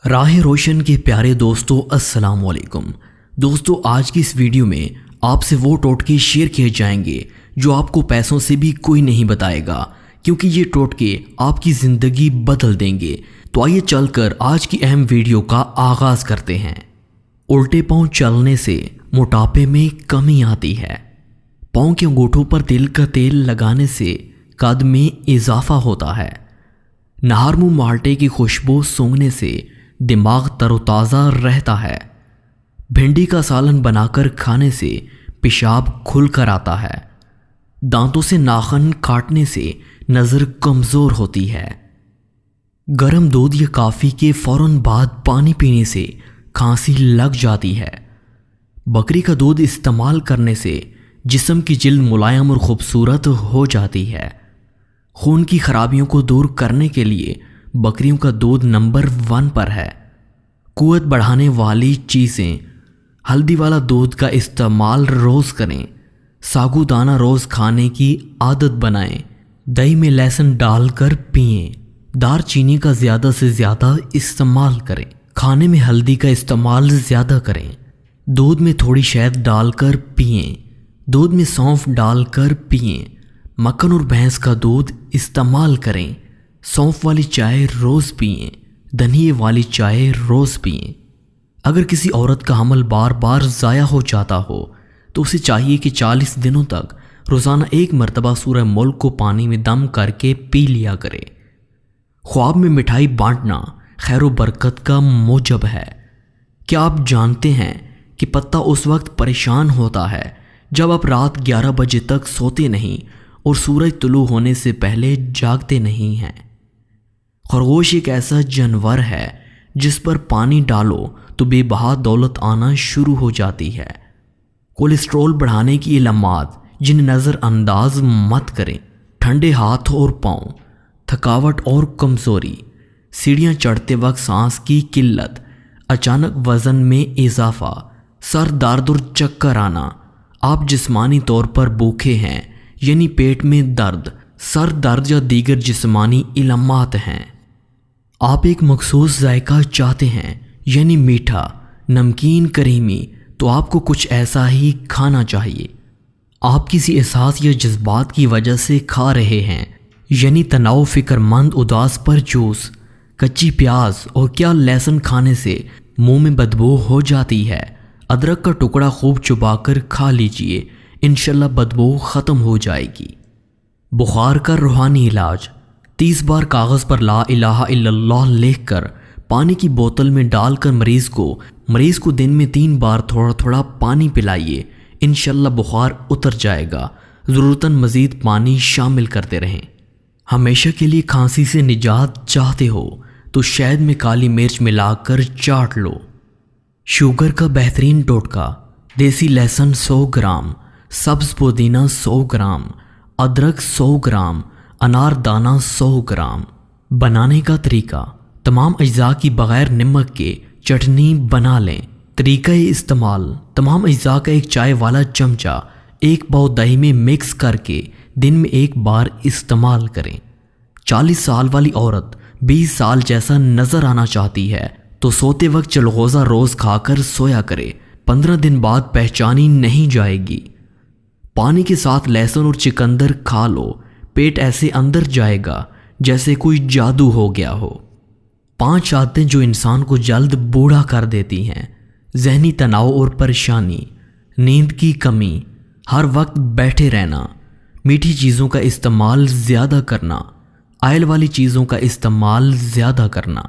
راہ روشن کے پیارے دوستو السلام علیکم۔ دوستو آج کی اس ویڈیو میں آپ سے وہ ٹوٹکے شیئر کیے جائیں گے جو آپ کو پیسوں سے بھی کوئی نہیں بتائے گا، کیونکہ یہ ٹوٹکے آپ کی زندگی بدل دیں گے۔ تو آئیے چل کر آج کی اہم ویڈیو کا آغاز کرتے ہیں۔ الٹے پاؤں چلنے سے موٹاپے میں کمی آتی ہے۔ پاؤں کے انگوٹھوں پر تل کا تیل لگانے سے قد میں اضافہ ہوتا ہے۔ نہار منہ مالٹے کی خوشبو سونگھنے سے دماغ تر و تازہ رہتا ہے۔ بھنڈی کا سالن بنا کر کھانے سے پیشاب کھل کر آتا ہے۔ دانتوں سے ناخن کاٹنے سے نظر کمزور ہوتی ہے۔ گرم دودھ یا کافی کے فوراً بعد پانی پینے سے کھانسی لگ جاتی ہے۔ بکری کا دودھ استعمال کرنے سے جسم کی جلد ملائم اور خوبصورت ہو جاتی ہے۔ خون کی خرابیوں کو دور کرنے کے لیے بکریوں کا دودھ نمبر 1 پر ہے۔ قوت بڑھانے والی چیزیں: ہلدی والا دودھ کا استعمال روز کریں۔ ساگو دانہ روز کھانے کی عادت بنائیں۔ دہی میں لہسن ڈال کر پئیں۔ دار چینی کا زیادہ سے زیادہ استعمال کریں۔ کھانے میں ہلدی کا استعمال زیادہ کریں۔ دودھ میں تھوڑی شہد ڈال کر پئیں۔ دودھ میں سونف ڈال کر پئیں۔ مکھن اور بھینس کا دودھ استعمال کریں۔ سونف والی چائے روز پئیں۔ دھنیے والی چائے روز پئیں۔ اگر کسی عورت کا حمل بار بار ضائع ہو جاتا ہو تو اسے چاہیے کہ 40 دنوں تک روزانہ 1 مرتبہ سورہ ملک کو پانی میں دم کر کے پی لیا کرے۔ خواب میں مٹھائی بانٹنا خیر و برکت کا موجب ہے۔ کیا آپ جانتے ہیں کہ پتا اس وقت پریشان ہوتا ہے جب آپ رات 11 بجے تک سوتے نہیں اور سورج طلوع ہونے سے پہلے جاگتے نہیں ہیں؟ خرگوش ایک ایسا جانور ہے جس پر پانی ڈالو تو بے بہا دولت آنا شروع ہو جاتی ہے۔ کولیسٹرول بڑھانے کی علامات جنہیں نظر انداز مت کریں: ٹھنڈے ہاتھ اور پاؤں، تھکاوٹ اور کمزوری، سیڑھیاں چڑھتے وقت سانس کی قلت، اچانک وزن میں اضافہ، سر درد اور چکر آنا۔ آپ جسمانی طور پر بھوکے ہیں یعنی پیٹ میں درد، سر درد یا دیگر جسمانی علامات ہیں۔ آپ ایک مخصوص ذائقہ چاہتے ہیں یعنی میٹھا، نمکین، کریمی، تو آپ کو کچھ ایسا ہی کھانا چاہیے۔ آپ کسی احساس یا جذبات کی وجہ سے کھا رہے ہیں یعنی تناؤ، فکر مند، اداس پر جوس، کچی پیاز اور کیا لہسن کھانے سے منہ میں بدبو ہو جاتی ہے۔ ادرک کا ٹکڑا خوب چبا کر کھا لیجئے، انشاءاللہ بدبو ختم ہو جائے گی۔ بخار کا روحانی علاج: 30 بار کاغذ پر لا الہ الا اللہ لکھ کر پانی کی بوتل میں ڈال کر مریض کو دن میں 3 بار تھوڑا تھوڑا پانی پلائیے، انشاءاللہ بخار اتر جائے گا۔ ضرورتاً مزید پانی شامل کرتے رہیں۔ ہمیشہ کے لیے کھانسی سے نجات چاہتے ہو تو شہد میں کالی مرچ ملا کر چاٹ لو۔ شوگر کا بہترین ٹوٹکا: دیسی لہسن 100 گرام، سبز پودینہ 100 گرام، ادرک 100 گرام، انار دانہ 100 گرام۔ بنانے کا طریقہ: تمام اجزاء کی بغیر نمک کے چٹنی بنا لیں۔ طریقہ استعمال: تمام اجزاء کا 1 چائے والا چمچہ 1 پاؤ دہی میں مکس کر کے دن میں 1 بار استعمال کریں۔ 40 سال والی عورت 20 سال جیسا نظر آنا چاہتی ہے تو سوتے وقت چلغوزہ روز کھا کر سویا کرے، 15 دن بعد پہچانی نہیں جائے گی۔ پانی کے ساتھ لہسن اور چقندر کھا لو، پیٹ ایسے اندر جائے گا جیسے کوئی جادو ہو گیا ہو۔ 5 عادتیں جو انسان کو جلد بوڑھا کر دیتی ہیں: ذہنی تناؤ اور پریشانی، نیند کی کمی، ہر وقت بیٹھے رہنا، میٹھی چیزوں کا استعمال زیادہ کرنا، آئل والی چیزوں کا استعمال زیادہ کرنا۔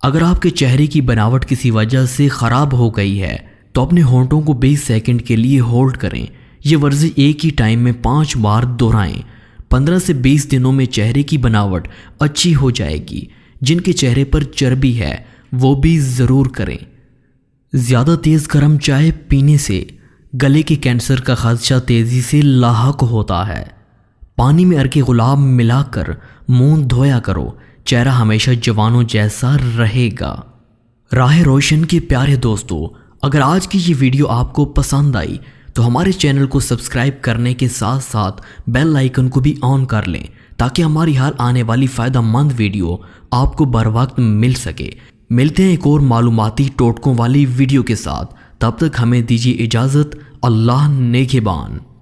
اگر آپ کے چہرے کی بناوٹ کسی وجہ سے خراب ہو گئی ہے تو اپنے ہونٹوں کو 20 سیکنڈ کے لیے ہولڈ کریں۔ یہ ورزش ایک ہی ٹائم میں 5 بار دہرائیں۔ 15 سے 20 دنوں میں چہرے کی بناوٹ اچھی ہو جائے گی۔ جن کے چہرے پر چربی ہے وہ بھی ضرور کریں۔ زیادہ تیز گرم چائے پینے سے گلے کے کینسر کا خدشہ تیزی سے لاحق ہوتا ہے۔ پانی میں عرق گلاب ملا کر منہ دھویا کرو، چہرہ ہمیشہ جوانوں جیسا رہے گا۔ راہ روشن کے پیارے دوستو، اگر آج کی یہ ویڈیو آپ کو پسند آئی تو ہمارے چینل کو سبسکرائب کرنے کے ساتھ ساتھ بیل آئیکن کو بھی آن کر لیں تاکہ ہماری ہر آنے والی فائدہ مند ویڈیو آپ کو بر وقت مل سکے۔ ملتے ہیں ایک اور معلوماتی ٹوٹکوں والی ویڈیو کے ساتھ، تب تک ہمیں دیجیے اجازت۔ اللہ نگہبان۔